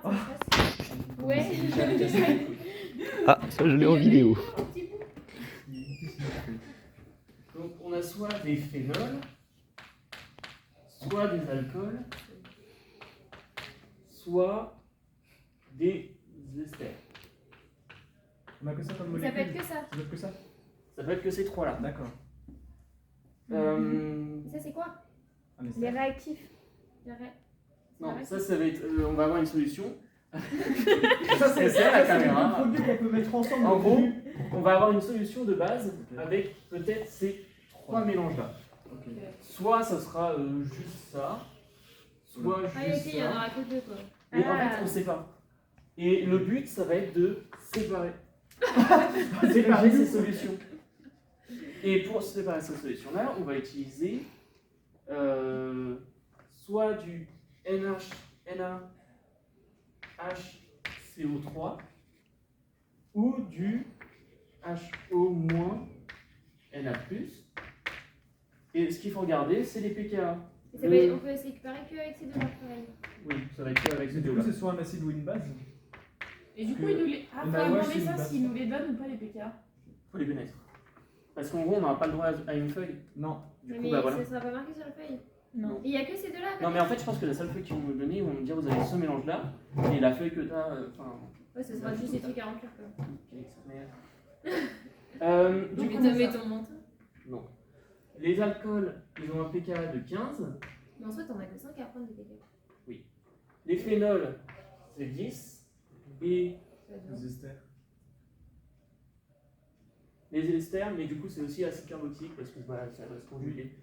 ça se passe. Ouais. Ah, ça je l'ai en vidéo. Donc on a soit des phénols, soit des alcools, soit des esters. On a que ça comme Ça molécule. peut être que ça. Ça peut être que ça. Ça peut être que ces trois-là. D'accord. Ça, c'est quoi? Un ester. Les réactifs. Non, ça va être. On va avoir une solution. Ça, c'est ça, la caméra. le produit qu'on peut mettre ensemble. En au gros, début. on va avoir une solution de base Ok. avec peut-être ces trois mélanges-là. Ok. Soit ça sera juste ça, soit Ah, ok, juste il y en ça. aura que deux, quoi. Mais en fait, on sait pas. Et le but, ça va être de séparer. Séparer ces solutions. Et pour séparer ces solutions-là, on va utiliser soit du NaHCO3 ou du HO- Na+. Et ce qu'il faut regarder, c'est les pKa. Et ça peut- on peut se récupérer qu'avec ces deux-là, pareil. Oui, ça va être que avec ces Du coup, deux-là. c'est soit un acide ou une base. Et du coup, Que- il nous les. Ah, Bah faut ouais, demander c'est ça une base. s'ils nous les donnent ou pas les PK. Faut les connaître. Parce qu'en gros, on n'aura pas le droit à une feuille. Non. Du coup, Mais bah voilà. ça sera pas marqué sur la feuille. Non. Et il y a que ces deux-là. Non, mais en fait, je pense que la seule feuille qu'ils vont nous donner, ils vont nous dire vous avez ce mélange-là, et la feuille que tu as. Ouais, ça sera juste des trucs à remplir, quoi. Du Tu coup, mets ton menton. non. Les alcools, ils ont un pKa de 15. Mais en soi, t'en as que 5 à prendre des PK. Les phénols, c'est 10. Et Ça va être Les bon. esters. les esters, mais du coup, c'est aussi acide carboxylique parce que voilà, ça va se conjuguer.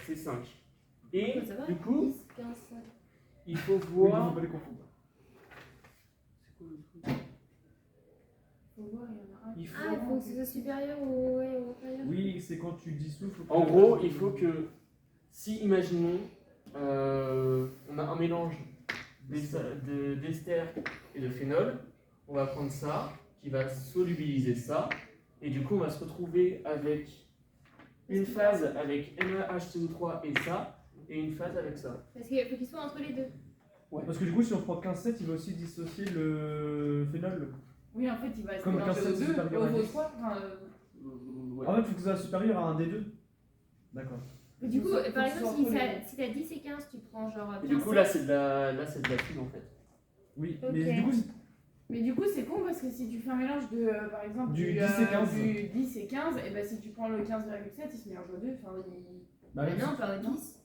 C'est 5. Et Ça va du coup, 10, 15, 5. il faut Oui, il ne voir. faut pas les confondre. C'est quoi le truc? Faut voir, il y en a un. Il faut- Ah, il faut que ce soit supérieur ou, ouais, ou inférieur. Oui, c'est quand tu dissous. faut que- En gros, il faut que, si imaginons, on a un mélange d'ester et de phénol, on va prendre ça, qui va solubiliser ça, et du coup, on va se retrouver avec une phase avec NaHCO3 et ça, et une phase avec ça. Parce qu'il faut qu'il soit entre les deux. Parce que du coup, si on prend 15,7, il va aussi dissocier le phénol. Oui, en fait, il va se Comme mélanger 15, aux deux, supérieur à aux 10. trois. Enfin, Ouais. En fait, il faut que ça soit supérieur à un des deux. D'accord. Mais du coup, Faut que par ce exemple, soit entre si t'as 10 et 15, tu prends genre. Et du 15, coup, là, c'est de la fine en fait. Oui, Ok. mais du coup, Mais du coup, c'est con parce que si tu fais un mélange de, par exemple, Du 10 et 15. du 10 et 15, et ben si tu prends le 15,7, il se mélange aux deux. Enfin, bah, Mais non, pas au 10.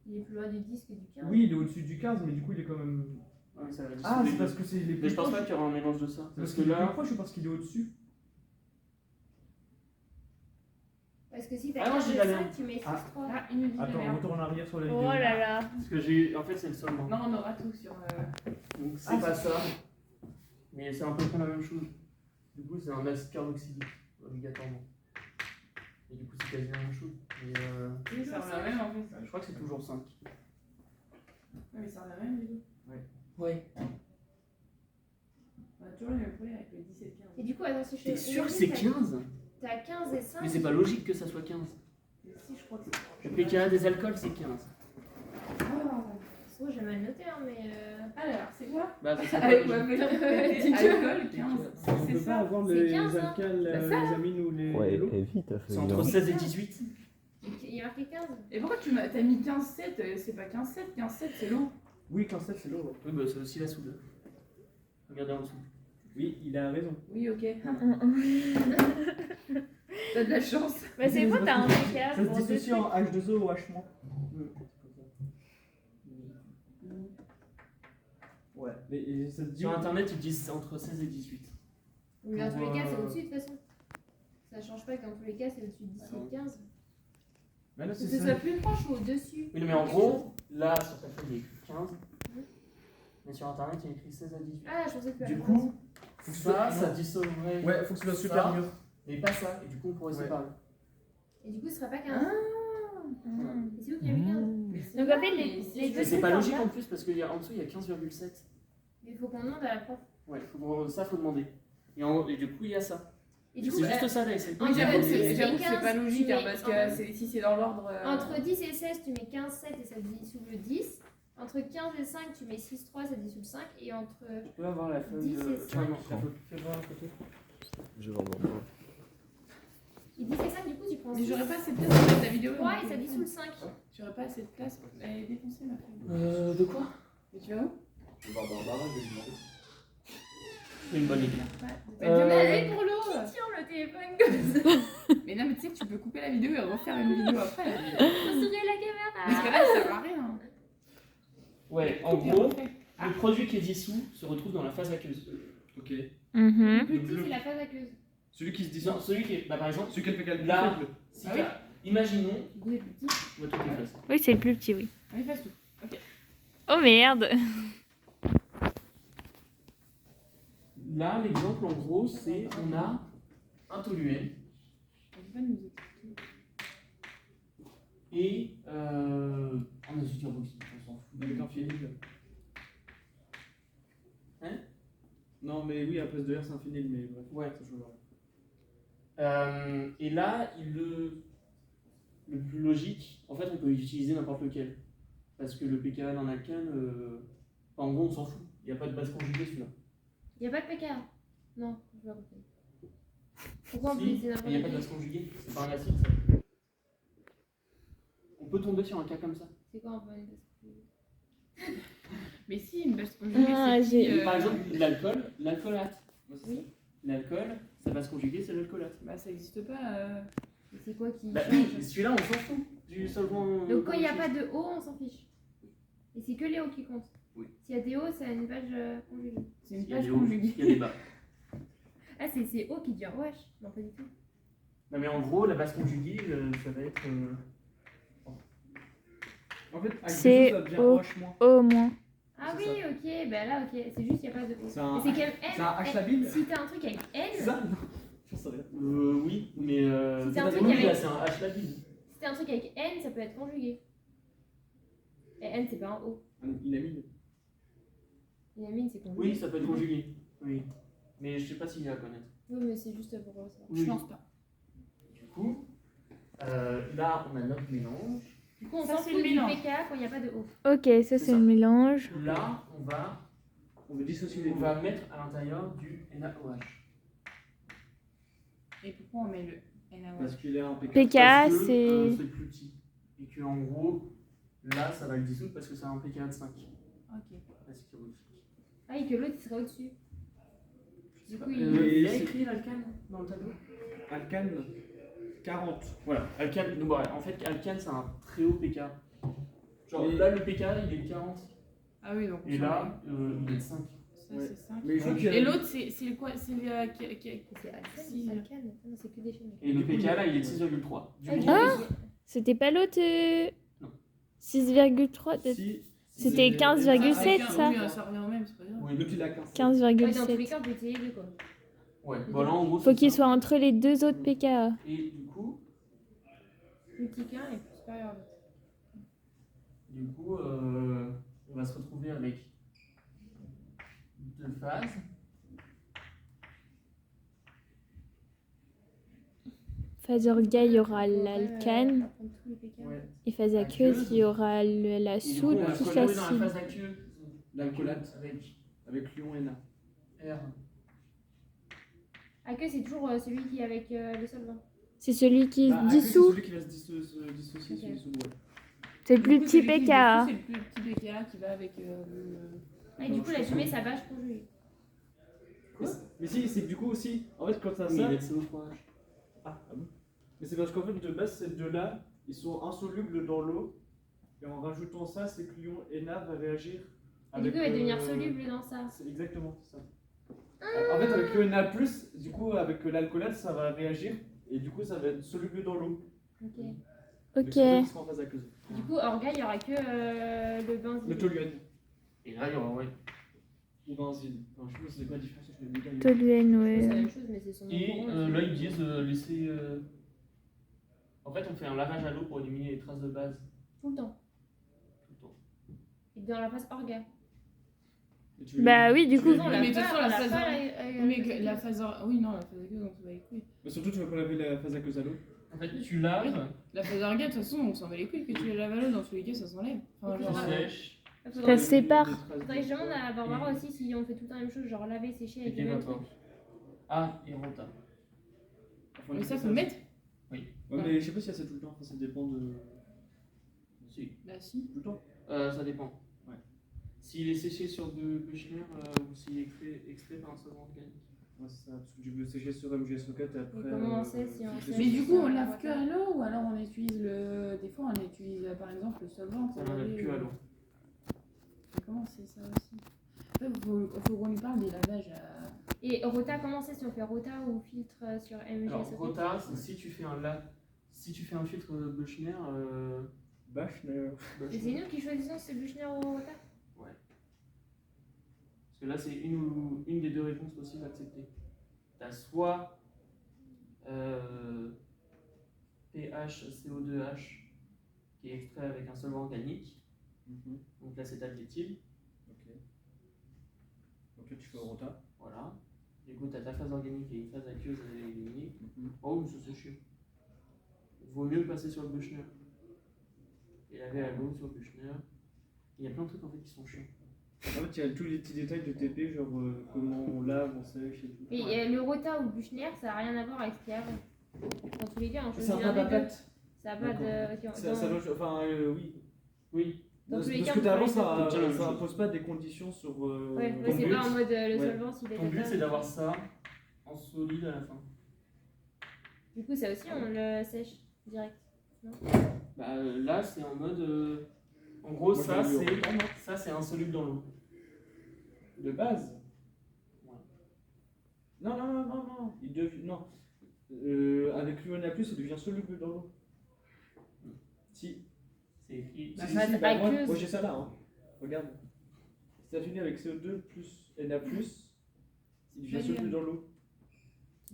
Il est plus loin du 10 que du 15. oui, il est au-dessus du 15, mais du coup, il est quand même. Ouais, ça va Ah, dissoluer. c'est parce que c'est les Mais plus je pense proches. pas qu'il y aura un mélange de ça. Parce Parce que qu'il est plus là. proche ou parce qu'il est au-dessus? Parce que si t'as Ah non, 15 j'ai et la 5, merde. tu mets 6, 3. ah, il nous dit la Attends, merde. retourne en arrière sur la Oh vidéo. là là. Parce que j'ai. En fait, c'est le solvant. Non, on aura tout sur. Donc c'est Ah, pas ça, mais c'est à peu près la même chose. Du coup, c'est un acide carboxylique, obligatoirement. Et du coup, c'est quasi la même chose. Mais, Oui, ça revient à la même en fait. je crois que c'est toujours 5. Ouais, mais ça revient à la même du coup. Ouais. On a toujours le même problème avec le 10 et le 15. Et du coup, attends, si je T'es sûr que imagine, c'est 15? T'as 15 et 5. Mais c'est pas logique que ça soit 15. Et si, je crois que c'est. Le pKa des alcools, c'est 15. Oh, j'ai mal noté, hein, mais. Alors, c'est quoi Bah, c'est pas Avec logique. ma petite alcool, 15. On C'est peut pas ça. avoir C'est les 15, hein. alcales, Bah, les ça, amines ou les Ouais, l'eau. et vite, ta C'est feuille. entre hein. 16 et 18. Il y a marqué 15. Et pourquoi tu m'as mis 15,7? C'est pas 15,7, 15,7 c'est l'eau. Oui, 15,7, c'est l'eau. Ouais. Oui, bah, c'est aussi la soude. Regardez en dessous. Oui, il a raison. Oui, ok. T'as de la chance. Bah, c'est quoi, t'as un PK Ça se pour deux dissocie trucs. en H2O ou H-. Ouais, mais et ça se dit. Sur internet, ils disent entre 16 et 18. Oui, dans tous les cas, c'est Pour, au-dessus de toute façon. Ça change pas que dans tous les cas, c'est au-dessus de 10 et de 15. Mais là, Que c'est ce ça. soit plus proche ou au-dessus. Oui, mais en gros, là, sur ta feuille, il y a écrit 15. Mais sur internet, il y a écrit 16 à 18. Ah, je pensais que tu Du avais coup, Faut que ça, ce ça soit- dissolverait. Ouais, faut que ce soit ça, supérieur. Mais pas ça, et du coup, on pourrait Ouais. séparer. Et du coup, ce sera pas 15. Voilà. Et c'est où qu'il y a mis 15? Mmh. Donc en fait, les Mais deux c'est trucs pas en logique bas, en plus, parce qu'en dessous, il y a 15,7. il faut qu'on demande à la prof. Ouais, ça, faut demander. Et du coup, il y a ça. Et du coup, C'est juste ça, là. C'est en Oui, fait, j'avoue c'est- que c'est j'avoue que c'est 15, pas logique tu hein, mets parce en- que si c'est dans l'ordre. entre 10 et 16, tu mets 15, 7 et ça te dissout le 10. Entre 15 et 5, tu mets 6, 3, ça dissout le 5. Et entre. Tu peux avoir la feuille 10 et 5. Ah non, fais voir à côté. Je vais en voir. Et 10 et 5, du coup, tu prends Mais 6. j'aurais pas assez de place pour mettre la vidéo. 3 et ça dissout le 5. J'aurais pas assez de place. Elle est défoncée ma feuille. De quoi? Mais tu vas où? C'est une bonne idée. Allez pour l'eau. Tiens le téléphone comme ça. Mais non, mais tu sais que tu peux couper la vidéo et refaire une vidéo après. Faut sourire la Parce que caméra. là, ça sert à rien. Ouais, en gros, le produit qui est dissous se retrouve dans la phase aqueuse. Ok. Le plus petit, c'est la phase aqueuse. Celui qui se dissout. Non, celui qui est. Bah, par exemple, Celui qui a le pécal là, faible. si Ah oui. imaginons Le goût est plus petit. votre face. Oui, c'est le plus petit, oui. On efface tout. Oh merde. Là, l'exemple en gros, c'est on a un toluène On peut pas nous expliquer. et un azote carboxylique, on s'en fout. Avec un phényl. Hein? Non, mais oui, à place de R, c'est un phényl, mais bref. Ouais. Ça change rien. Et là, le plus logique, en fait, on peut utiliser n'importe lequel. Parce que le pKa d'un alcane, en gros, on s'en fout. Il n'y a pas de base conjuguée celui-là. Il n'y a pas de pKa. Non, je vais reprendre. Pourquoi on peut Si, utiliser n'importe il n'y a pas de lequel? base conjuguée, c'est pas un acide ça. On peut tomber sur un cas comme ça. C'est quoi un peu une base? Mais si, une base conjuguée, Ah, c'est j'ai- qui, Par exemple, l'alcool, l'alcoolate. Oui. L'alcool, sa base conjuguée, c'est l'alcoolate. Bah, ça existe pas. Et c'est quoi qui Bah change? oui, celui-là, on s'en fout du solvant. Donc quand il n'y a pas de O, on s'en fiche. Et c'est que les O qui comptent. Oui. S'il y a des O, c'est une page conjuguée. C'est une Il y a page des hauts, conjuguée. il y a des bas. Ah, c'est O qui dit wesh. Non, pas du tout. Non mais en gros, la base conjuguée, ça va être... En fait, avec C'est des choses, ça devient O. H moins. Au moins. Ah C'est oui, ok. Bah là, ok. C'est juste qu'il n'y a pas de O. C'est un Et c'est H- quel N? c'est un H N. labile. Si t'as un truc avec N, C'est ça? Non. J'en sais rien. oui, mais... Si c'est un truc oui, avec- là, c'est un H labile. si t'as un truc avec N, ça peut être conjugué. Et N, c'est pas un O. Il a mis. Une c'est conjugué. Oui, ça peut être conjugué. Oui. Mais je sais pas s'il est à connaître. Oui, mais c'est juste pour ça. Oui. Je pense pas. Du coup, là, on a notre mélange. Du coup, on Ça, s'en c'est fout le du mélange. pKa quand il n'y a pas de O. Ok, ça c'est ça. le mélange. Là, On veut dissocier les on deux. va mettre à l'intérieur du NaOH. Et pourquoi on met le NaOH? Parce qu'il est un pécal. PK, Parce que, c'est. c'est le plus petit. Et que en gros, là, ça va le dissoudre parce que c'est un pKa de 5. Ok. Acide carboxylique. Ah, et que l'autre, il serait au-dessus. Du coup, Il y a c'est- écrit l'alcane dans le tableau. Alcane 40. Voilà, alcane, donc, en fait, alcane, c'est un très haut pKa. Genre Et- là, le pKa, il est de 40. Ah oui, donc on Et s'en là, il est de 5. met. Ça, Ouais. c'est 5. Mais je crois qu'il y a- Et l'autre, c'est quoi? C'est c'est alcane. Si. Alcane. Non, c'est que des chaînes. Et le pKa, là, il est de 6,3. Du Ah, coup, Ah C'était pas l'autre Non. 6,3 de- Si. C'était c'est- 15,7 ça. Oui, ça revient au même, c'est pas grave. oui, L'autre il a 15. Ouais, dans tous les 15,7. cas, on peut essayer les deux, quoi. ouais, voilà, en gros, Faut c'est qu'il ça. soit entre les deux autres PKA. Et du coup, Plus petit qu'un et plus supérieur à l'autre. on va se retrouver avec deux phases. Phase orga, il y aura l'alcane. Apprendre tous les pKa. Ouais. Et phase aqueuse, il y aura la Et du coup, soude on va se plus retrouver dans l'acide. la phase aqueuse. L'alcoolate. Avec Avec Lyon Na. R. Ah, que c'est toujours celui qui est avec le solvant. C'est celui qui Bah, se Aqueuse, dissout. C'est celui qui va se dissocier Ok. sur les sous. Ouais. C'est le plus Du coup, petit celui qui PKA. est dessous, c'est le plus petit PKA qui va avec le. Ah, et du coup, là, tu mets sa bâche conjuguée. Mais si, c'est que du coup aussi, en fait, quand t'as Oui, ça. avec CO3H. Ah bon. Mais c'est parce qu'en fait, de base, ces deux-là, ils sont insolubles dans l'eau. Et en rajoutant ça, c'est que l'ion Na va réagir. Et du coup, il va devenir euh, soluble dans ça. C'est exactement ça. En fait, avec l'ion Na, du coup, avec l'alcoolate, ça va réagir. Et du coup, ça va être soluble dans l'eau. Ok. Donc, Ok. c'est pour ça qu'ils sont en phase aqueuse. Du coup, orga, il n'y aura que le benzine. Le toluène. Et là, il y aura, ouais. Ou benzine. Non, je sais pas c'est quoi la différence entre les deux. Toluène, C'est la ouais. même chose, mais c'est son nom. Et courant, là, ils disent laisser. En fait, on fait un lavage à l'eau pour éliminer les traces de base tout le temps. tout le temps. Et dans la phase orga. Et tu veux- Bah oui, du tu coup. veux- Non, Mais de toute façon, la phase phase Oui, mais la phase. Oui, non, la phase aqueuse, on s'en bat les couilles. Mais surtout, tu vas pas laver la phase aqueuse à l'eau. En fait, tu laves, La phase orga, de toute façon, on s'en bat les couilles que tu la laves à l'eau, dans tous les cas, ça s'enlève. Enfin, tu genre, sèches, Ça se sépare. Faudrait que je demande à Barbara aussi si on fait tout le temps la même chose, genre laver, sécher avec Et les mêmes vapeur. trucs. Ah, et rota. Mais ça, faut le mettre. Ouais, mais je sais pas si c'est tout le temps, enfin, ça dépend de. Si. Bah si. Tout le temps. Ça dépend. Ouais. S'il est séché sur de Buchner ou s'il est extrait par un solvant organique. Ouais, c'est ça, parce que tu peux sécher sur MGS Rocket et après. Et comment on sait si on sait Mais du si coup, ça on va lave que pas. à l'eau ou alors on utilise le. Des fois, on utilise par exemple le solvant pour Ça n'enlève laver, plus à l'eau. Comment c'est ça aussi? Faut qu'on lui parle des lavages à. Et rota, comment c'est si on fait rota ou filtre sur MG Alors, Socket? rota, c'est si tu fais un filtre Buchner. Bachner. Et c'est nous qui choisissons si c'est Buchner ou rota? Parce que là, c'est une des deux réponses possibles acceptées. Tu as soit pH CO2H qui est extrait avec un solvant organique, donc l'acétate d'éthyle. Ok. Donc là, tu fais au rota. Voilà. Du coup, tu as ta phase organique et une phase aqueuse à éliminer. Oh, mais ça c'est chiant. Vaut mieux passer sur le Buchner. Et laver à l'eau sur le Buchner. Il y a plein de trucs en fait qui sont chiants. En fait, il y a tous les petits détails de TP, genre comment on lave, on sèche et tout. Et le rota ou Buchner, ça n'a rien à voir avec ce qu'il y a avant. Dans tous les cas, on choisit Ça n'a l'un pas des deux. d'impact. Ça n'a pas de. Ok, Ça doit. Enfin, oui. Oui. Dans tous les De cas, ce que on tu as avant, choisit ça impose pas des conditions sur. Ouais, ton c'est but- pas en mode le Ouais. solvant s'il est Ton but comme ça. c'est d'avoir ça en solide à la fin. Du coup, ça aussi, on le sèche direct. Bah, là c'est en mode. En gros, Moi, ça j'ai eu c'est insoluble dans l'eau. De base. Ouais. Non. Non. Avec l'UNA+, il devient soluble dans l'eau. Si. C'est écrit. La Si, phase bah, aqueuse. moi j'ai ça là. Hein. Regarde. Si t'as fini avec CO2 plus Na+, il devient soluble dans l'eau.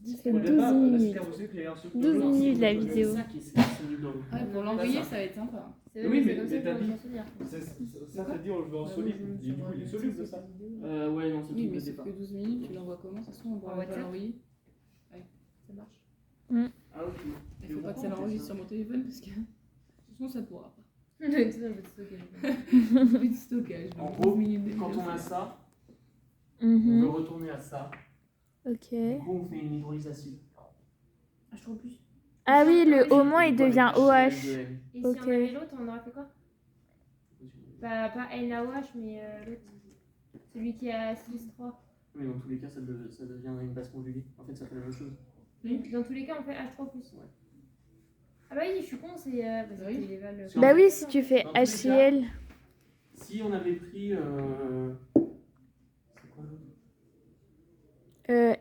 Ça fait Au 12 départ, la minutes. superposée qu'il y a un soluble 12 dans l'eau. minutes, la C'est vidéo. ça qui est insoluble dans l'eau. Ouais, pour l'envoyer, ça va être sympa. C'est Oui, c'est mais comme ça t'as qu'on dit- va s'en souvenir. Ça t'a dit on le veut en solide. Et du coup, il est soluble ça. Ouais, non, c'est Oui, tout mais le c'est départ. que 12 minutes, tu l'envoies comment? Ça se trouve, on pourra pas WhatsApp. l'envoyer. Ça marche. Ah, ok. Il faut pas que ça l'enregistre sur mon téléphone parce que. Sinon, ça pourra pas. Tout un peu de stockage. Plus de stockage. En donc gros, 12 minutes de quand vidéo, on a c'est- ça, on Mhm. veut retourner à ça. Ok. Du coup, on fait une hydrolysacide. Ah, je trouve plus. Ah oui, le Ah oui, O- il Du coup, devient avec OH. HCl2N. Et si Ok. on avait l'autre, on aurait fait quoi? Pas NaOH, mais l'autre. Celui qui a 6,3. Mais dans tous les cas, ça devient une base conjuguée. En fait, ça fait la même chose. Dans tous les cas, on fait H3+. Ouais. Ah bah oui, je suis con, c'est. Bah, Oui. c'était Val. Sur- Bah oui, si tu fais Dans tous les HCl. Si on avait pris. C'est quoi l'autre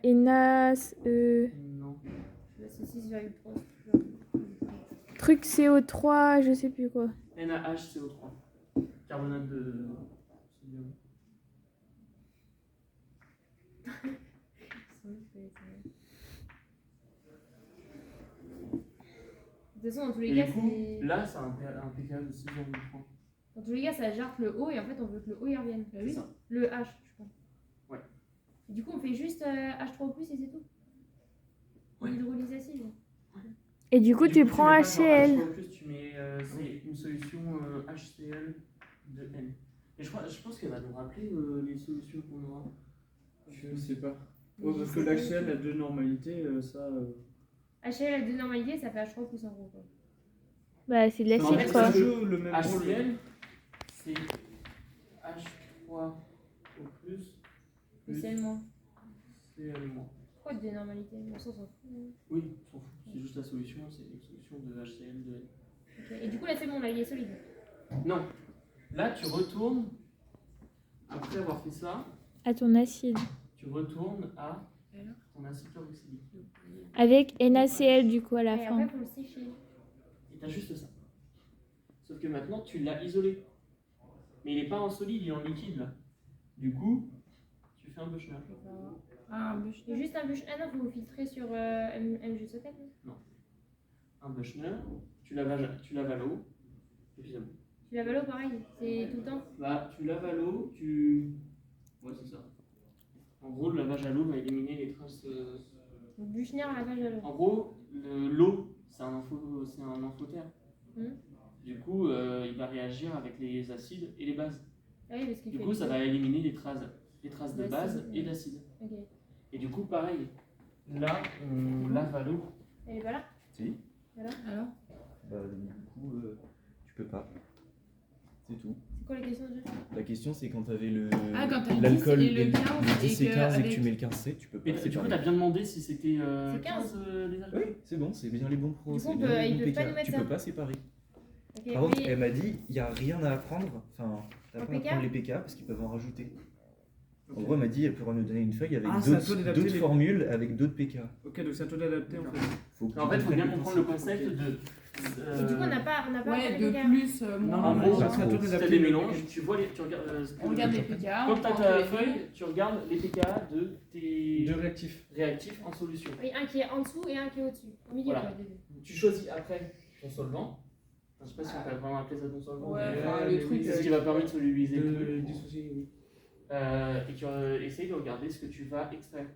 ENAS, Non. C'est 6,3. truc CO3, je sais plus quoi. NaHCO3. Carbonate de sodium. De toute façon, dans tous les Et cas, du coup, c'est. là, c'est un pKa de 6,3. Dans tous les cas, ça jarte le haut et en fait, on veut que le haut y revienne. Bah oui. C'est ça. Le H, je crois. Ouais. Et du coup, on fait juste H3+, et c'est tout. Ouais. Hydrolysacide. Et du coup, Et tu mets prends pas genre HCl. H3+, tu mets c'est une solution HCl de N. Et je pense qu'elle va nous rappeler les solutions qu'on aura. Je sais pas. Ouais, parce que l'HCl a deux normalités, ça. HCl a deux normalités, ça fait H3+ en gros. Quoi. Bah, c'est de En fait, l'acide, ça quoi. joue le même rôle. HCl, c'est H3 au plus Spécialement. Cl-. Pourquoi deux normalités? Bon, ça, on s'en fout. Oui, on s'en fout. C'est juste la solution, c'est une solution de HCl de N. Ok. Et du coup, là, c'est bon, là, il est solide. Non. Là, tu retournes, après avoir fait ça, À ton acide. tu retournes à Et alors ton acide carboxylique. Avec NaCl, du coup, à la Et fin. après, faut le sécher. Et t'as juste ça. Sauf que maintenant, tu l'as isolé. Mais il n'est pas en solide, il est en liquide là. Du coup, tu fais un Buchner. Ah, un bûche. Et juste un bûche. Ah non, faut vous filtrer sur MG Socket. Non, Un Buchner, tu laves à l'eau, et puis c'est bon. tu laves à l'eau, pareil. C'est tout le temps. Bah, tu laves à l'eau, tu. Ouais, c'est ça. En gros, le lavage à l'eau va éliminer les traces. Donc, Buchner à lavage à l'eau. En gros, l'eau, c'est un amphotère. Mhm. Du coup, il va réagir avec les acides et les bases. Ah oui, parce qu'il Du fait coup, le ça feu. va éliminer les traces de D'acide, base et ouais. d'acide. Ok. Et du coup, pareil, là, on lave à l'eau. Elle est pas là? Si. Alors Bah, du coup, tu peux pas. C'est tout. C'est quoi la question déjà? La question, c'est quand t'avais le. Ah, quand t'as le l'alcool 10 et le le 15 10 et 15 et que tu avec- mets le 15C, tu peux pas. Et du coup, séparer. t'as bien demandé si c'était C'est 15. les alcools. Oui, c'est bon, c'est bien les bons pros. Du coup, c'est on bien peut- les ils bons peuvent pas PK. nous mettre Tu ça. peux pas séparer. Ok, Par contre, oui. elle m'a dit, il n'y a rien à apprendre. Enfin, t'as En pas à PK? prendre les PK parce qu'ils peuvent en rajouter. En Ok. gros, elle m'a dit, elle pourra nous donner une feuille avec Ah, c'est à toi d'autres d'adapter les- formules, avec d'autres PK. Ok, donc c'est à toi d'adapter en fait. Faut que En tu fait, il faut comprennes bien comprendre le concept Ok. de. Et du coup, on n'a pas Ouais, les de PK. plus, Non, moins. En non, gros, c'est à toi trop. Si d'adapter. t'as des le- mélanges, tu vois tu regardes. On regarde les PK, Quand on t'as prend ta les feuille, tu regardes les PK de tes Deux réactifs. réactifs en solution. Oui, un qui est en dessous et un qui est au-dessus. Au milieu, Voilà. quoi, des deux. Tu choisis après ton solvant. Enfin, je sais pas si on peut vraiment appeler ça ton solvant. Ouais, mais, enfin, mais le truc. oui, c'est ce qui va permettre de solubiliser le De truc. dissocier, oui. Et tu essayes de regarder ce que tu vas extraire.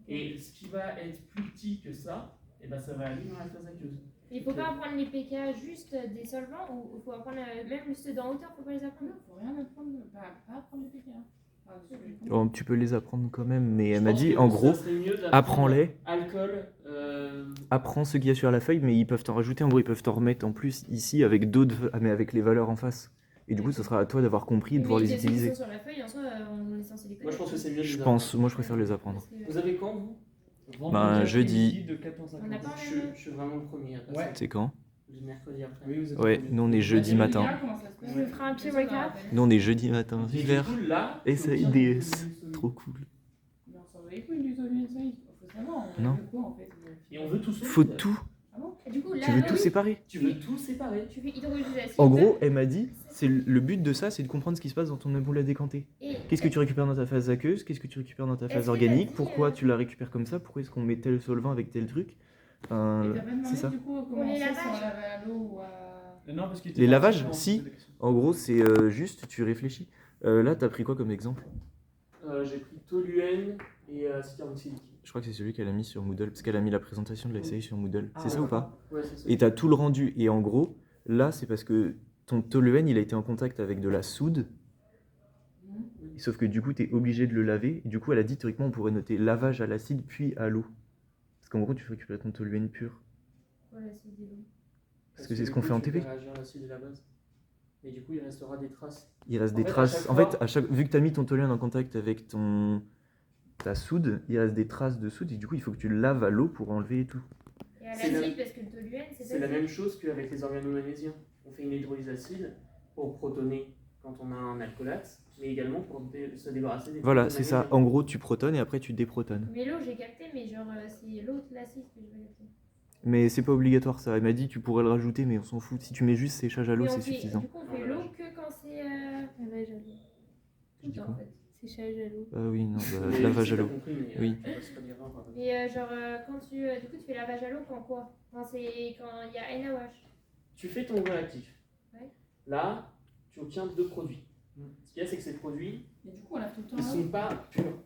Et ce qui va être plus petit que ça, et ben ça va aller dans la phase aqueuse. Il faut pas apprendre les PK juste des solvants ou il faut apprendre même ceux d'en hauteur, faut pas les apprendre. Non, faut rien apprendre, pas apprendre les PK. Ah, parce que j'ai compris. Oh, tu peux les apprendre quand même, mais Je elle m'a pense dit, que en ça gros, serait mieux d'apprendre apprends-les. Alcool, Apprends ce qu'il y a sur la feuille, mais ils peuvent t'en rajouter. En gros, ils peuvent t'en remettre en plus ici avec d'autres, mais avec les valeurs en face. Et du coup, ce sera à toi d'avoir compris et de pouvoir les ceux qui utiliser. sont sur la feuille, en soi, on est censé les connaître. moi je pense que c'est mieux de Je les pense, moi je préfère les apprendre. Parce que- Vous avez quand vous Ben, jeudi. De 14 à On n'a 15. pas Je suis vraiment le premier à passer. Ouais. C'est quand? Le mercredi après. Oui, vous êtes Ouais, premier. nous on est jeudi Les matin. PK, comment ça se passe Je ferai un petit recap. Nous on est jeudi matin, Et du hiver. coup, là, Et tu ça obtiens IDS. ton Trop cool. Mais on s'en va les couilles du Solid Insight. Faut savoir, on Non. veut quoi en fait. Et on veut tout solide. Faut tout. Ah bon? Et du coup, là, Tu veux là, tout séparer. Tu veux tout séparer. tu fais hydrolysation. En gros, elle m'a dit, c'est le but de ça, c'est de comprendre ce qui se passe dans ton boule à décanter. Et- Qu'est-ce que tu récupères dans ta phase aqueuse? Qu'est-ce que tu récupères dans ta phase Est-ce que organique? t'as dit, Pourquoi tu la récupères comme ça? Pourquoi est-ce qu'on met tel solvant avec tel truc? Enfin, Et t'as pas demandé c'est ça. du coup comment les c'est si on lavages. lavait à l'eau ou à. Non, parce qu'il était Les pas lavages, forcément si. posé la question. En gros, c'est juste, tu réfléchis. Là, t'as pris quoi comme exemple? J'ai pris toluène et acide carboxylique. Je crois que c'est celui qu'elle a mis sur Moodle, parce qu'elle a mis la présentation de la série sur Moodle. C'est ça ou pas? Ouais, c'est ça. Et t'as tout le rendu. Et en gros, là, c'est parce que ton toluène, il a été en contact avec de la soude. Sauf que du coup, t'es obligé de le laver. Et du coup, elle a dit, théoriquement, on pourrait noter lavage à l'acide puis à l'eau. Parce qu'en gros, tu récupères ton toluène pur. Voilà, c'est des loups. Parce que c'est ce du qu'on coup, fait en tu TP. fais réagir l'acide et la base. Et du coup, il restera des traces. Il reste En des fait, à traces. chaque En fois- fait, vu que t'as mis ton toluène en contact avec ta soude, il reste des traces de soude. Et du coup, il faut que tu le laves à l'eau pour enlever tout. Et à C'est l'acide, parce que le toluène, C'est la même chose qu'avec les organomagnésiens. On fait une hydrolyse acide pour protoner quand on a un alcoolate, mais également pour se débarrasser des Voilà, protones c'est ça. magnésiens. En gros, tu protones et après, tu déprotones. Mais l'eau, j'ai capté, mais genre, c'est l'autre, l'acide que je vais capter. Mais c'est pas obligatoire ça. Elle m'a dit tu pourrais le rajouter, mais on s'en fout. Si tu mets juste séchage à l'eau, Mais on c'est fait- suffisant. Du coup, on fait l'eau que quand c'est. Lavage à l'eau. Tout le dis temps, quoi en fait. Séchage à l'eau. Ah oui, non, bah, Mais lavage à si t'as l'eau. compris, mais, Oui. c'est pas l'erreur, hein. Et genre, quand tu. Du coup, tu fais lavage à l'eau quand quoi? Quand il y a NaOH. Tu fais ton réactif. Ouais. Là, tu obtiens deux produits. Ce qu'il y a, c'est que ces produits, Et du coup, on lave tout le temps ils là. sont pas purs.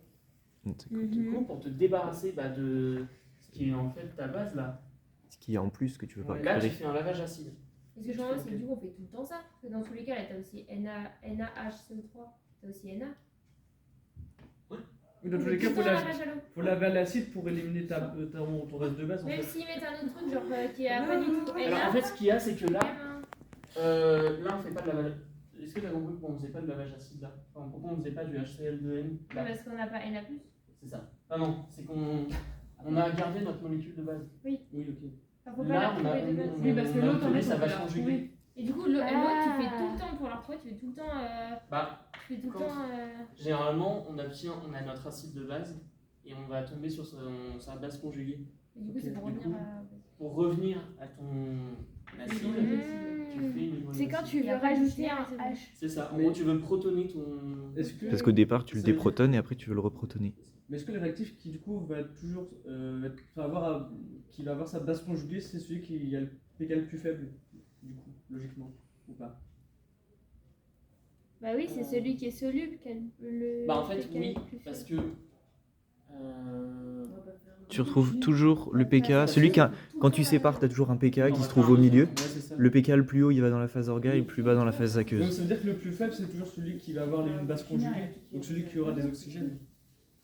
Du coup, pour te débarrasser de ce qui est en fait ta base là, Ce qu'il y a en plus que tu veux pas là tu récupérer. fais un lavage acide. Et ce que je me demande, c'est que du coup, on fait tout le temps ça. Parce que dans tous les cas, là, t'as aussi NaHCO3, t'as aussi Na. Mais dans On tous fait les tout cas, le faut temps laver, lavage à l'eau. faut laver à l'acide pour éliminer ton reste de base. En Même fait. s'ils mettent un autre truc, genre, qui a pas du tout Alors Na. en fait, ce qu'il y a, c'est que là, même un- là on fait pas de lavage. Est-ce que tu as compris pourquoi on faisait pas de lavage acide là? Enfin, pourquoi on faisait pas du HCl2N là? Parce qu'on n'a pas Na+. C'est ça. Ah non, c'est qu'on a gardé notre molécule de base. Oui, ok. Enfin, faut pas Là, la on a, retrouver de base. Oui, parce que on a l'autre, en obtenu fait, sa on peut la vache retrouver. conjuguée. Et du coup, l'autre, Ah. tu fais tout le temps pour la retrouver, tu fais tout le temps. Bah, Tu fais tout le Quand- temps. généralement, on a notre acide de base et on va tomber sur sa base conjuguée. Et du coup, c'est pour Du revenir coup, à. Pour revenir à ton acide, tu fais une hydrolyse C'est quand acide. tu Il y veux a pas de rajouter lumière, un c'est bon. H. C'est ça. En Mais- gros, tu veux protoner ton. Est-ce que, Parce qu'au départ, tu le Ça veut dire- déprotones et après, tu veux le reprotoner. mais est-ce que le réactif qui du coup va toujours qui va avoir sa base conjuguée, c'est celui qui a le pK le plus faible, du coup, logiquement, ou pas? Bah oui, c'est celui qui est soluble. Quel, le Bah en fait, lequel oui, est le plus parce faible. que. On va pas faire tu retrouves toujours le PK. Celui qui a, quand tu sépares, t'as toujours un PK qui se trouve au milieu. Ouais, c'est ça. Le PK le plus haut, il va dans la phase orga et le plus bas dans la phase Donc aqueuse. ça veut dire que le plus faible, c'est toujours celui qui va avoir une base conjuguée. Donc celui qui aura des oxygènes.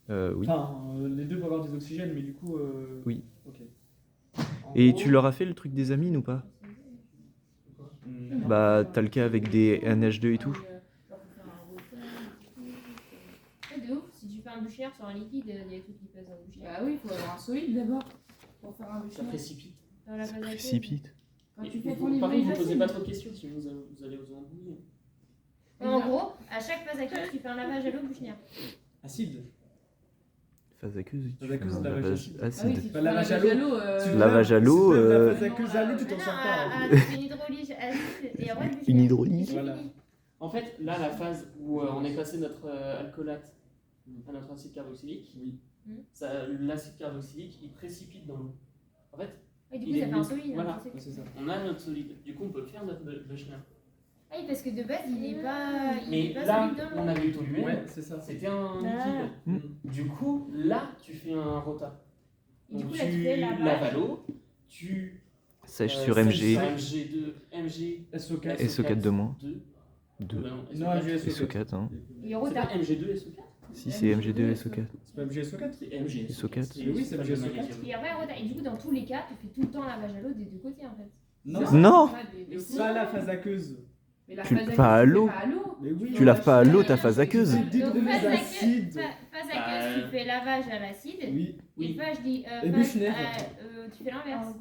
Oui. Enfin, les deux vont avoir des oxygènes, mais du coup. Oui. Ok. En Et gros, tu leur as fait le truc des amines ou pas? Bah, t'as le cas avec des NH2 et tout. De ouf, si tu fais un bouchonnière sur un liquide, il y a des trucs qui pèsent un bouchonnière. Bah oui, il faut avoir un solide d'abord pour faire un ça bouchon. précipite. Dans la phase aqueuse. Précipite. Quand Et tu vous- fais ton par livre contre, vous posez facile. pas trop de questions, sinon vous allez vous embrouiller. En gros, à chaque phase aqueuse, tu fais un lavage à l'eau bouchonnière. Acide. Phase aqueuse, tu Phase fais aqueuse, un lavage lavage acide. Ah oui, acide. si tu Bah, fais lavage un à l'eau. l'eau, Lavage à l'eau, Si tu fais la phase aqueuse à l'eau, tu t'en sors pas. Tu fais une hydrolyse acide et après le Une bouchonnière. hydrolyse. C'est Voilà. fini. En fait, là, la phase où on est passé notre alcoolate à notre acide carboxylique, Oui. l'acide carboxylique, il précipite dans l'eau. En fait, Et du coup, Il est ça fait un mis- solide. voilà. hein, je sais. Ouais, c'est ça. on a notre solide. Du coup, on peut faire notre Bechner. Ah oui, parce que de base, il est pas, Mais pas là, solide dans on l'eau. avait eu toluène, Ouais, c'est ça. c'était un Ah. liquide. Du coup, là, tu fais un rota. Et du Donc, coup, là, tu tu fais laves à lavage. l'eau, tu Sèche sur sèches MG, sur MG2, MG, SO4. SO4 de moins. 2. 2. Non, MG SO4, hein. Et C'est rota. pas MG2, SO4. Si, c'est MG2, SO4. C'est pas MG SO4. C'est MG. SO4. Oui, c'est MG SO4. Et après, rota. Et du coup, dans tous les cas, tu fais tout le temps lavage à l'eau des deux côtés en fait. Non. Non. Mais si. Pas la phase aqueuse. Mais la Tu- phase pas à aqueuse, l'eau. tu fais pas à l'eau. Mais oui. Tu laves pas à l'eau ta phase aqueuse. Donc, D'hydrolysé phase acide. phase aqueuse, tu fais lavage à l'acide. Oui. Oui. Et phase, Et phase, Buchner. tu fais l'inverse.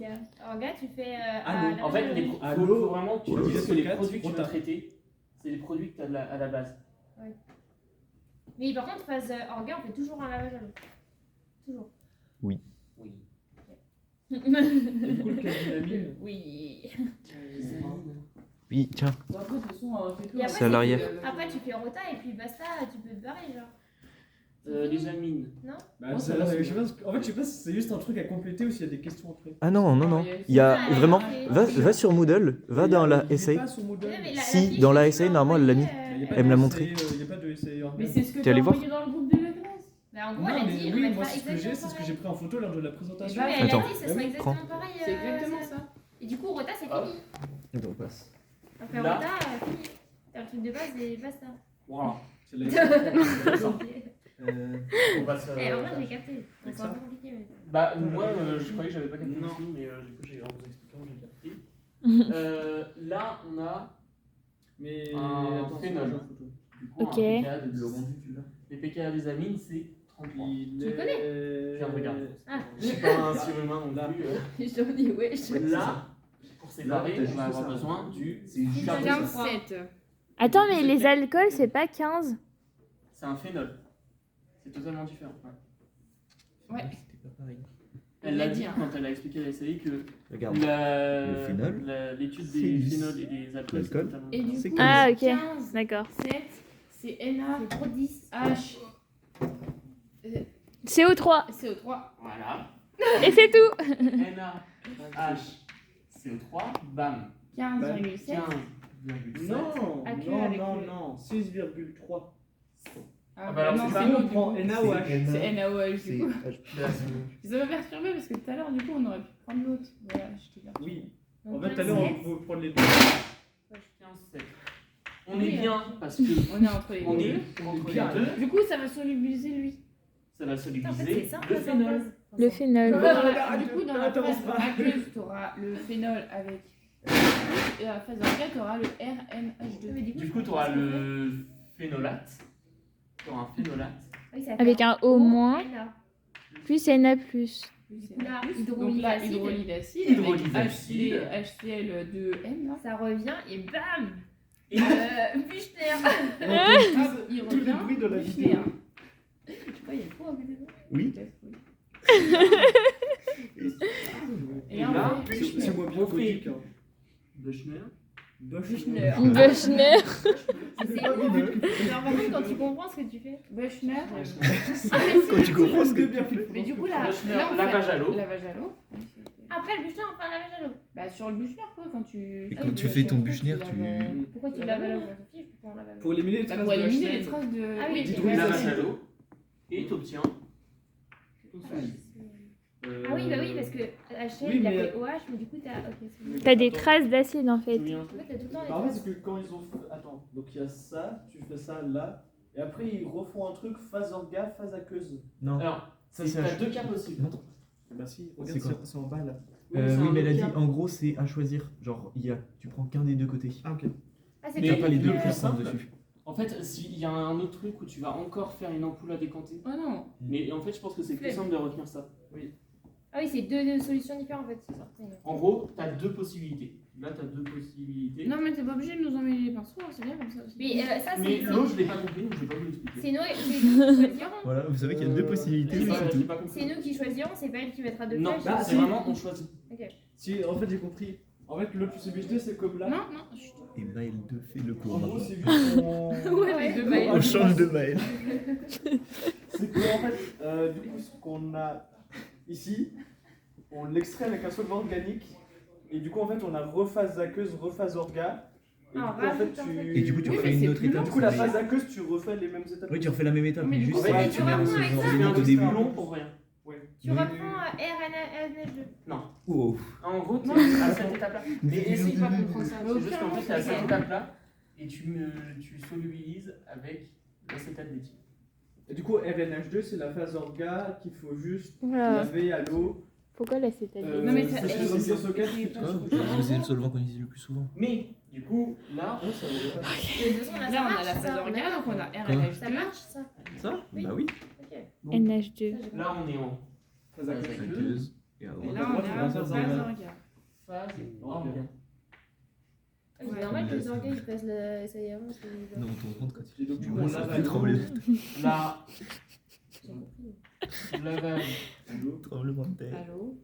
Orga, tu fais À à l'eau. lavage En fait, à l'eau. il À faut l'eau. vraiment que tu Oh là te dises là. que les SO4, produits que tu vas rota. traiter, c'est les produits que tu as à la base. Mais par contre, phase orga, on fait toujours un lavage à l'eau. Toujours. Oui. Et du coup, le cadmilamine. Oui. Oui, tiens. Bon, après, de toute façon, fais-le. Et après, C'est à l'arrière. Après, tu fais rota et puis basta, tu peux te barrer, genre. Les amines. Bah, Oh, ça, ça va, je c'est sais pas, en fait, je sais pas si c'est juste un truc à compléter ou s'il y a des questions après. Ah non, non, non. il y a- Il y a Ah, vraiment. ok. Va sur Moodle, va dans la Il est essay. pas sur Moodle. Ouais, mais Si, fiche dans la que tu essai, m'as normalement, elle l'a mis. envoyée, Il y a pas Elle me l'a de montré. essai, Il n'y a pas de essai Mais organe. c'est ce que T'es t'as allé voir envoyé dans le groupe de la classe. Bah, en gros, Non, elle a mais dit, on oui, moi mettra c'est ce que j'ai, exactement c'est ce que pareil. j'ai pris en photo lors de la Mais présentation. bah, elle a Attends. dit, ça sera Oui, exactement prends. pareil. C'est exactement ça. Et du coup, rota, c'est Ah. fini. On passe. Après Là. rota, fini. T'as un truc de base et basta. Voilà. C'est la On va se. Eh, en vrai, j'ai capté. avec C'est ça. un peu compliqué, mais. Bah, moi, je croyais que j'avais pas capté Non. aussi, mais du coup, en vous expliquant, j'ai capté. Là, on a Mais Un attention, phénol. j'ai en photo. du coup Ok. un pKa de Les pKa des amines, c'est 33. Il Tu le est- Je viens de regarder. Ah. Je suis pas un surhumain non Là. plus. Je te dis, ouais, je Là, pour séparer, Là, t'as on juste va avoir ça. besoin du. C'est 47. Attends, mais les alcools, c'est pas 15. C'est un phénol. C'est totalement différent. Ouais. C'était pas pareil. Elle Il l'a l'a dit dit, hein. quand elle a expliqué à la série que Regarde. Le phénol, l'étude c'est des du- phénols et des alcools, c'est l'alcool. totalement Et du différent. C'est coup, Ah, ok. 15, D'accord. 7, c'est Na, C'est trop 10. H, CO3. CO3. Voilà. Et c'est tout. NaHCO3, bam. 15,7. 15,7. Non, À que non, avec non, le- non, 6,3. Ah, bah alors, non, c'est c'est ça, l'autre, on du prend coup. NaOH. C'est NaOH du coup. Là, c'est- Ça m'a perturbé parce que tout à l'heure, du coup, on aurait pu prendre l'autre. Voilà, je te perturbe. Oui. Donc, En fait, tout à l'heure, on 15, peut prendre les deux. 15,7. On Oui, est bien parce que On est entre les on deux. est entre bien. les deux. Du coup, ça va solubiliser lui. Ça va En fait, c'est solubiliser simple. le phénol. Le phénol. Du coup, dans la phase aqueuse, tu auras le phénol avec. Et dans la phase orga, tu auras le RNH2. Du coup, tu auras le phénolate. Tu auras un phénolate. Avec un O moins, Na. plus Na+. Là, Donc là, hydrolysacide. hydrolide acide. Hydrolysacide. Avec HCl2N. Là. Ça revient et bam Et Buchner. Hop, il Tous les revient. bruits de la Buchner. vidéo. Je sais pas, il y a trop à côté de moi. Oui. Et Et là, là, on fait C'est moi bien on fait gothique. hein. Buchner. Buchner. Buchner. C'est ouf. Genre, par contre, quand tu comprends ce que tu fais. Buchner. Quand tu comprends ce que bien fait. Mais du coup, là, Buchner, là on lavage fait à l'eau. lavage à l'eau. Après le Buchner, on fait un lavage à l'eau. Bah, sur le Buchner, quoi, quand tu. Et quand tu fais ton Buchner, tu- Pourquoi tu laves à l'eau quand tu fiches, pourquoi on lave à l'eau Pour éliminer les Bah, traces pour de éliminer les HCl. traces de. Ah oui, D'hydrolysacide. Lavage à l'eau. Et tu obtiens ton solide. Ah oui, bah oui, parce que HL, Oui, il a mais- fait OH, mais du coup, t'as. Ok, c'est bon. T'as des traces d'acide en fait. Souviens un En peu. fait, t'as tout le temps les Bah, en fait, traces. c'est que quand ils ont fait... Attends, donc il y a ça, tu fais ça là, et après ils refont un truc phase orga, phase aqueuse. Non. Alors, Ça, c'est t'as un deux cas possibles. Non. Bah si, C'est regarde, quoi c'est en bas là. Oui, c'est Oui, un mais elle a autre dit cas. en gros c'est à choisir. Genre, tu prends qu'un des deux côtés. Ah ok. Ah, c'est Mais T'as pas les deux le plus puissants simple. dessus. En fait, s'il y a un autre truc où tu vas encore faire une ampoule à décanter, Oh non. mais en fait, je pense que c'est plus simple de retenir ça. Ah oui, c'est deux solutions différentes en fait, c'est ça. En gros, t'as deux possibilités. Là, t'as deux possibilités. Non, mais t'es pas obligé de nous emmêler les pinceaux, hein, c'est bien comme ça aussi. Mais ça, Mais c'est. l'autre, je l'ai pas compris, donc je vais pas vous l'expliquer. C'est nous qui choisirons. Voilà, vous savez qu'il y a deux possibilités, J'ai mais pas- c'est j'ai tout. pas compris. C'est nous qui choisirons, c'est pas elle qui mettra deux Non, flèches. Bah, c'est si. vraiment on choisit. Ok. Si, en fait j'ai compris. En fait, l'autre possibilité c'est comme là. Non, non. chut. Et Maël 2 fait le En cours gros, maintenant. c'est juste qu'on... Ouais, les deux bails. On change de Maël. C'est que en fait, du coup, ce qu'on a ici, on l'extrait avec un solvant organique. Et du coup, en fait, on a rephase aqueuse, rephase orga. Et Ah, du coup, en fait, rajoute un tu... truc. Et du coup, tu Oui, refais mais une c'est autre plus long. étape. Du coup, la mais- phase aqueuse, tu refais les mêmes étapes. Oui, tu refais la même étape, Mais mais du juste coup, tu ouais, mets tu un reprends solvant avec ça. organique au C'est début. long pour rien. Ouais. Tu reprends RNH2. Non. Oh. En gros, t'es Non, à cette étape-là. Mais essaye pas de comprendre ça. C'est juste qu'en fait, t'es à cette Ok. étape-là et tu solubilises avec l'acétate d'éthyle. Et du coup, RNH2, c'est la phase orga qu'il faut juste Voilà. laver à l'eau. Pourquoi là c'est Non, mais ça- c'est et- comme ça, Socket, et- tu- Parce que c'est le solvant qu'on utilise le plus souvent. Mais, du coup, là, Ouais, ça va. De toute façon, Là, ça on a marche, la phase ça, orga, donc on a Ça RNH2. marche, ça. Ça Oui. Bah oui. Ok. NH2. Ça, j'ai là, on est en Phase Phase aqueuse. Aqueuse. Et à Et droite. là, on est à phase phase orga. orga. phase orga. Ah, c'est normal que les organes ils passent la. Ça y est, avant, c'est. Non, on te rend compte quand Et donc, tu du coup, vois, on ça lave à fait l'eau. trembler. Là, J'ai compris. lavage. Tremblement de terre. Allô.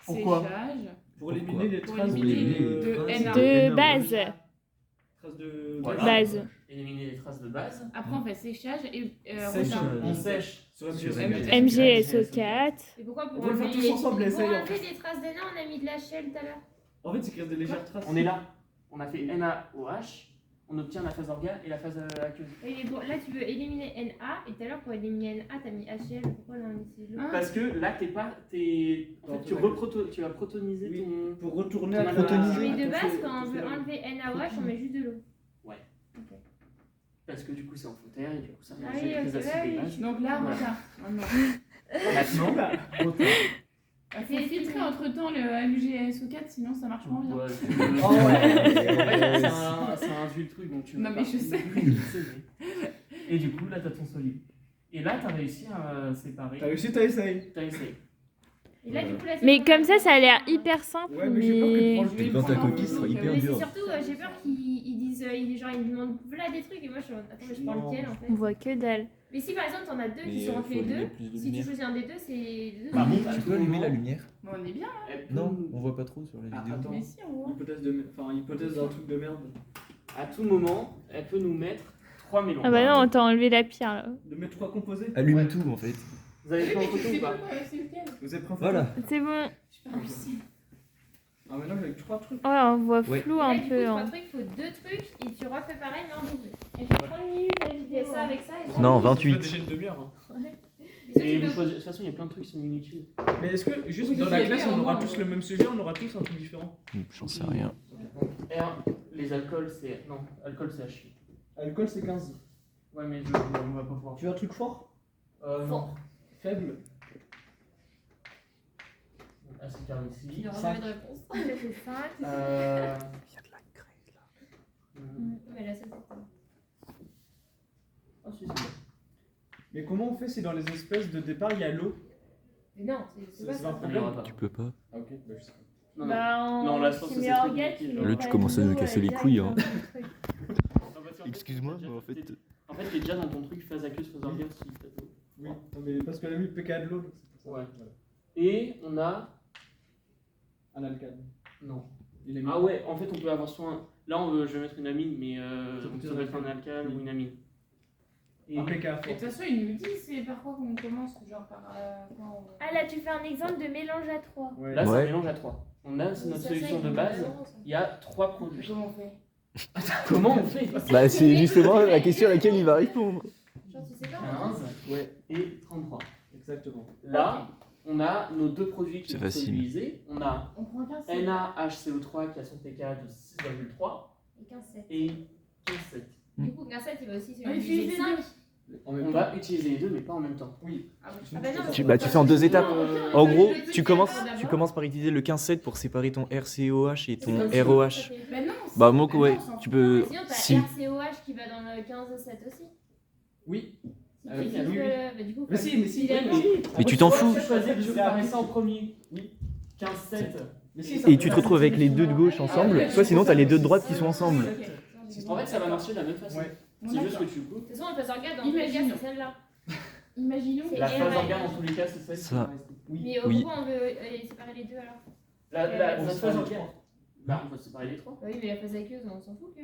Pourquoi Séchage. Pour éliminer les Pour traces éliminer de NA. De base. Traces de... Voilà. Base. Éliminer les traces de base. Après, on fait séchage et Sèche. retard. On sèche. Sur Sur MGSO4. Et pourquoi pour On va le faire enlever tous ensemble, pour essaye, en enlever des traces d'ENA, on a mis de la shell tout à l'heure. En fait, c'est qu'il reste des légères traces. On est là. On a fait NaOH. On obtient la phase orga et la phase aqueuse. Oui, mais bon, là tu veux éliminer NA, et tout à l'heure pour éliminer NA, t'as mis HL. Pourquoi là on utilise l'eau Ah. Parce que là, t'es pas. En fait, tu vas protoniser Oui. ton. Pour retourner Ton à protoniser. Mais de ton base, fait- quand on ton veut fait- enlever NaOH, on met juste de l'eau. Parce que du coup, c'est en fauteuil et du coup, ça Ah réagit oui, avec ok, les acides ouais, et oui. bases. Donc là, Voilà. retard. Maintenant. Maintenant, retard. Il faut filtrer entre temps le MGSO4, sinon ça marche moins bien. Ouais, Oh ouais. c'est un vieux truc, donc tu Non, veux mais pas. je sais. Et du coup, là, t'as ton solide. Et là, t'as réussi à séparer. T'as réussi, t'as essayé. T'as essayé. Et là, du coup, là, c'est Mais bon, comme là, ça a l'air hyper simple, Ouais, mais j'ai peur que tu mais... prends le Et dans ta copie, ce sera hyper Mais c'est dur. surtout, j'ai peur qu'ils disent, ils me demandent voilà des trucs, et moi je suis en attends, mais je prends Non. lequel en fait. On voit que dalle. Mais si par exemple t'en as deux qui sont entre les deux, si tu choisis un des deux, c'est les deux. Par sont- contre, Tu peux allumer la lumière? Bon, on est bien. Non, on voit pas trop sur la Ah, vidéo. attends. Mais si, on voit. Hypothèse d'un truc de merde. À tout moment, elle peut nous mettre 3 mélanges. Ah bah non, on t'a enlevé la pierre là. De mettre 3 composés. Allume Ouais. tout en fait. Vous avez fait en Mais tu photo sais ou pas pas c'est lequel. Vous êtes prêts? Voilà. C'est bon. Je suis pas réussi. Ah, mais là, avec 3 trucs. Ouais, on voit Ouais. flou Et là, un du coup, peu. trois hein. trucs, il faut deux trucs et tu refais pareil mais en double. Et fait 30 minutes la vidéo. Ça avec ça et ça. Non, Ça 28. fait déjà une demi-heure. Hein. Et ça, Et tu vous peux- choisissez- de toute façon, il y a plein de trucs qui sont inutiles. Mais est-ce que, juste Oui, dans je la sais classe, bien, on aura moi, tous le même sujet, on aura tous un truc différent? J'en sais rien. R, les alcools, c'est. Non, alcool, c'est H. Alcool, c'est 15. Ouais, mais on va pas pouvoir. Tu veux un truc fort? Non. Faible? Acide carboxylique. Il n'y aura jamais de réponse. Ça fait 5. Euh. Il y a de la craie là. Mais là, c'est pas. Ah, si, c'est bon. Mais comment on fait si dans les espèces de départ il y a l'eau? Mais non, c'est pas C'est un ça. On ira problème? pas. Tu peux pas. Ah, ok, bah je sais pas. Non, non. Bah, Non, là, je pense que c'est trop compliqué, genre. Là, tu commences à nous casser les couilles, hein. Excuse-moi, t'es mais en fait. déjà- En fait, t'es déjà dans ton truc phase aqueuse, phase orga aussi. Oui, non, mais parce qu'elle a mis pK de l'eau, donc c'est pour ça. Ouais. Et on a. Un alcane. Non. Il a mis- Ah ouais, en fait, on peut avoir soit un. Là, je vais mettre une amine, mais Ça peut ça être peut être un un alcane ou une amine. Et Un pK Et de fort. toute façon, il nous dit c'est par quoi qu'on commence, genre par quoi on... Ah là, tu fais un exemple de mélange à 3. Ouais. là, c'est un Ouais. mélange à 3. On a c'est notre solution de base. Il y a 3 produits. Comment on fait? Comment on fait Bah, c'est justement la question à laquelle il va répondre. Genre, tu sais pas. 15 Ouais, et 33. exactement. Là, on nos deux produits qui C'est sont facile. solubilisés. On a On prend qu'un NaHCO3 qui a son pK de 6,3 Et 15,7. et 15,7. Du coup, 15,7, il va aussi Ah, il utiliser utilise 5. En On même temps. va utiliser les deux, mais pas en même temps. Ah, ouais. Ah bah non, Tu fais en 2 étapes. Euh, En gros, le tu petit commences, d'abord. tu commences par utiliser le 15-7 pour séparer ton RCOH et ton comme si- ROH. Ben non, Bah, moi, ben ouais, non, on s'en tu fout. peux. Sinon, t'as Si. RCOH qui va dans le 15,7 aussi. Oui. Si Ah tu oui, utilises oui, oui. bah, du coup, Mais faut si, le mais si, utiliser oui, avant. Mais tu t'en fous. Tu choisis de séparer ça en premier. Oui. 15,7. Mais si, Et tu te retrouves avec les deux de gauche ensemble. Soit sinon, t'as les deux de droite qui sont ensemble. En fait, ça va marcher de la même façon. Ouais. Bon, C'est juste que d'accord. tu coupes. De toute façon, le phase organe, dans tous les cas, Imaginons. c'est celle-là. Imaginons. C'est La phase RL. organe, en tous les cas, c'est celle qui Ça. va rester. Mais Oui. pourquoi on veut séparer les deux alors? La On phase sépare les organe. Bah, on va séparer les trois. Bah oui, mais la phase aqueuse, on s'en fout que.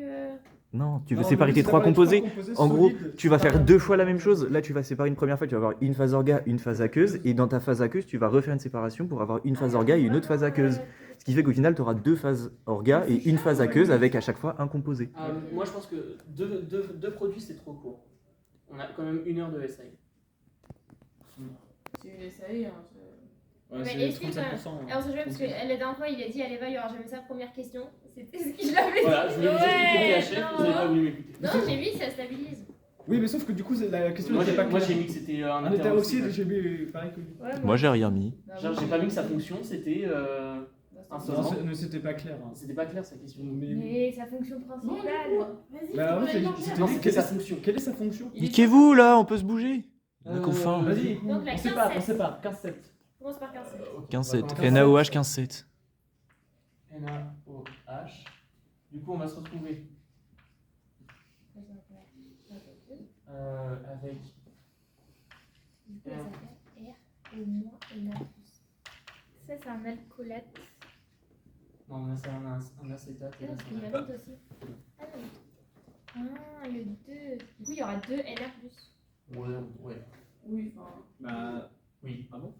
Non, tu veux Non, séparer on tes veut trois séparer composés. En gros, solides, tu vas faire séparés. 2 fois la même chose. Là, tu vas séparer une première fois, tu vas avoir une phase orga, une phase aqueuse. Et dans ta phase aqueuse, tu vas refaire une séparation pour avoir une phase orga et une autre phase aqueuse. Ce qui fait qu'au final, tu auras 2 phases orga et une phase aqueuse avec à chaque fois un composé. Moi, je pense que deux produits, c'est trop court. On a quand même 1 heure de SI. C'est une SAE, hein. Ouais, Mais c'est explique, 37%. hein. Alors, on se joue parce que la dernière fois, il a dit allez, va, il y aura jamais ça. Première question. C'était ce qu'il avait Voilà, je voulais vous expliquer Ouais, PHF, non. vous n'avez pas voulu m'écouter. Non, mais oui, ça stabilise. Oui, mais sauf que du coup, la question Moi, n'était pas j'ai claire. mis que c'était un On était intervalle aussi, fixe. j'ai mis pareil que lui. Ouais, Moi, j'ai rien mis. Genre, j'ai pas mis que sa fonction, c'était un Non, solvant. mais c'était pas clair. hein. C'était pas clair sa question. Mais sa fonction principale. Vas-y, Bah, alors, prends j'ai- l'exemple. c'était Non, dit c'était quelle sa est fonction. quelle est sa fonction Niquez-vous là, on peut se bouger. On a qu'on faim. Vas-y, Donc, la on sépare, 15-7. on sépare. 15-7. Commence par 15. 15-7. NaOH 15-7. NaOH. Du coup, on va se retrouver avec Du coup, ça fait R au moins et Na plus. Ça, c'est un alcoolate. Non, on a ça, un acétate et Ah, un parce qu'il y a acétate. l'autre aussi. Ah non. Ah, le 2. Du coup, il y aura 2 NR plus. Ouais. Oui, enfin. Bah, Oui. ah bon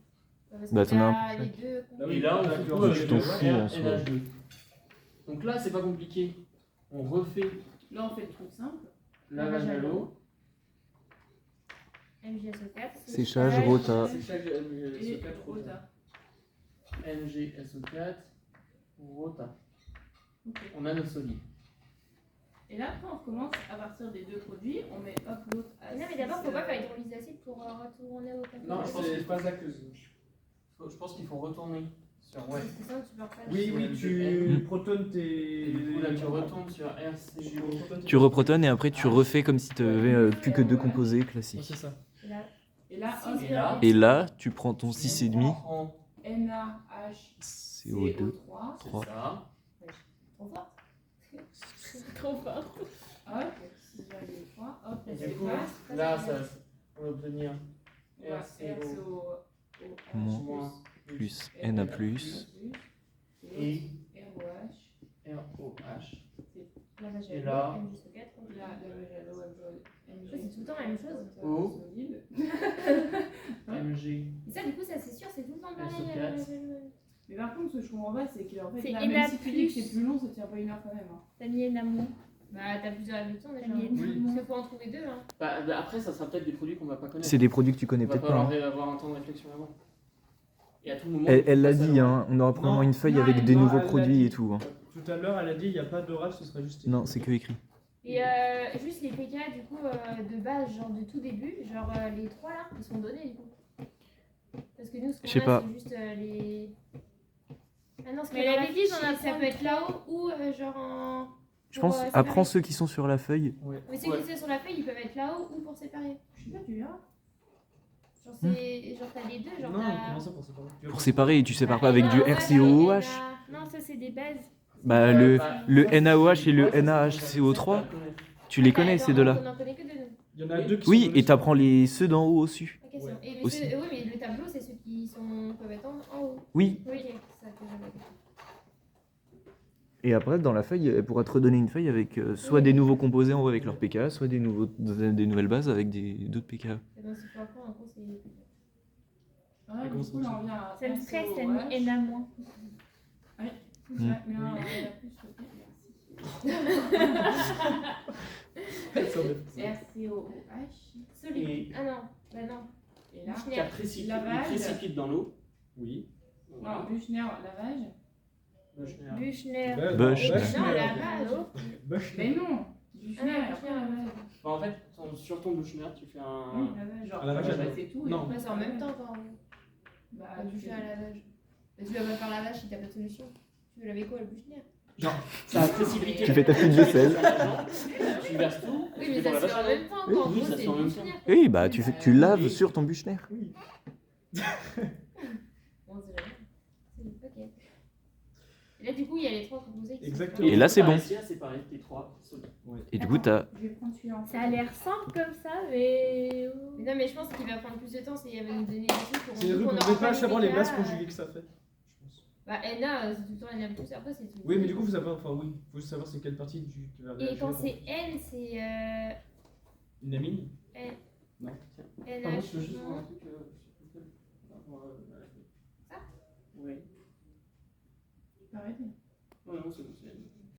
Parce Bah, que t'en as là, un peu les deux. Ah oui, Et là, on se d'accord. retrouve Tu avec t'en le fous, en soi. NH2. Donc là, c'est pas compliqué. On refait Là, on fait le truc simple. lavage à l'eau. MJSO4. Séchage, rota. C'est chaque Et ce4 rota. MgSO4. Rota. Ok. On a notre solide. Et là, après, on recommence à partir des deux produits. On met hop l'autre à. Non, mais d'abord, faut pas faire hydrolyse acide pour retourner au café. Non, je pense C'est que- pas aqueuse. Je pense qu'il faut retourner sur. Ouais. C'est ça, tu peux refaire. Oui, oui, tu protones tes. Et du coup, là, tu retournes sur RC. Tu reprotones et après tu refais comme si tu avais plus que 2 composés Ouais, classiques. c'est ça. Et là, Et là, Si, hop. Et là, Et là, tu prends ton 6,5 prend- CO2. CO3. C'est Trois. ça. trop fort. Trop fort. Hop, 6,3. Hop, Et on du coup, sépare. là, on va obtenir On va RCO Moins plus Na plus. et ROH. ROH. Lavage Et à là- l'eau, MJSO4. Là, lavage à l'eau, C'est tout le temps la même chose. Oh. Solide. MG. Et ça, du coup, ça, c'est sûr, c'est tout le temps pareil. SO4. Mais par contre, ce que je comprends pas, c'est que en fait, C'est là, NA+. même si tu dis que c'est plus long, ça tient pas 1 heure quand même. Hein. T'as mis un amour. Bah, t'as plusieurs réflexions déjà. T'as mis Parce énormément. qu'il faut en trouver 2. Hein. Bah, après, ça sera peut-être des produits qu'on va pas connaître. C'est des produits que tu connais On va peut-être pas pas. hein. avoir un temps de réflexion avant. Et à tout moment. Elle l'a on passe à dit, l'oral. hein, on aura probablement Non. une feuille Non, avec elle- des non, nouveaux elle l'a produits dit. et tout. hein. Tout à l'heure, elle a dit il n'y a pas d'orage, ce sera juste. Non, c'est que écrit. Et juste les PK, du coup, de base, genre de tout début, genre les 3 là, ils sont donnés du coup. Parce que nous, ce Je sais qu'on pas. a, c'est juste les. Ah non, ce Mais qu'il y a elle dans la avait dit, fiche, j'en ai ça peut être là-haut ou genre en. Je pour, pense, séparer. apprends ceux qui sont sur la feuille. Ouais. Mais ceux qui sont sur la feuille, ils peuvent être là-haut ou pour séparer. Je sais pas, tu verras. Genre, c'est... genre t'as les deux, genre Non, t'as. comment ça pour séparer Pour séparer, et tu sépares pas avec Ah, du ouais, RCOOH. Non, ça, c'est des bases. Bah, Bah, le ça, NaOH c'est- et le ouais, ça, c'est- NaHCO3, tu les connais ces deux-là. On en connaît que 2 nous. Il y en a deux qui Oui, sont et donnés t'apprends ceux d'en haut au-dessus. Ok, c'est Ouais. bon. Et mais, Aussi. oui, mais le tableau, c'est ceux qui sont... peuvent être en haut. Oui, Oui, ok, c'est ça que j'avais compris. et après, dans la feuille, elle pourra te redonner une feuille avec soit des nouveaux composés en haut avec leur pK, soit des nouvelles bases avec d'autres pK. Et donc, ce qu'il faut apprendre, en gros, c'est. Ah, du coup, là, on vient à. Ça me stresse, t'as RCOH. mis NA moins. Ouais, mais un plus, s'il te plaît, merci. RCOH. Solide. Et- Ah non, bah non. Et là, Qui a précipité, Lavage. il précipite dans l'eau. Oui. Voilà. Non, Buchner, lavage. Buchner. Buchner. Buchner. Non, lavage. Mais non, Buchner, Ah, après lavage. Bah, en fait, sur ton Buchner, tu fais un. Oui, lavage. Genre, Un lavage à l'eau. c'est tout. Non. Ouais, c'est en même temps, quand Bah, tu fais un lavage. Mais tu vas pas faire lavage si t'as pas de solution. Tu veux laver quoi, le Buchner? Genre, ça a précipité. Tu fais ta petite vaisselle. Tu verses tout. Oui, tu mais fais dans ça la se fait en vache à même temps, Oui, quoi. En oui, gros, ça se c'est fait en le même Buchner. Oui, bah tu laves sur ton Buchner. Oui. Bon, c'est jamais. Ok. Et là, du coup, il y a les trois composés qui Exactement. Et là, c'est bon. Ici, c'est pareil, les trois. Et du coup, t'as. Je vais prendre celui-là en Ça a l'air simple comme ça, mais. Mais non, mais je pense qu'il va prendre plus de temps, c'est qu'il va nous donner des trucs pour C'est des trucs qu'on ne aura peut pas savoir les PK, bases conjuguées que ça fait. Je pense. Bah, NA, c'est tout le temps NA plus, après c'est tout. Oui, mais du coup, faut savoir, enfin oui, faut juste savoir c'est quelle partie du Et quand c'est N, c'est une amine. N. Non. Pardon, je veux juste NH. voir un truc. Ça. Oui. Arrêtez. Non, non, c'est bon, c'est.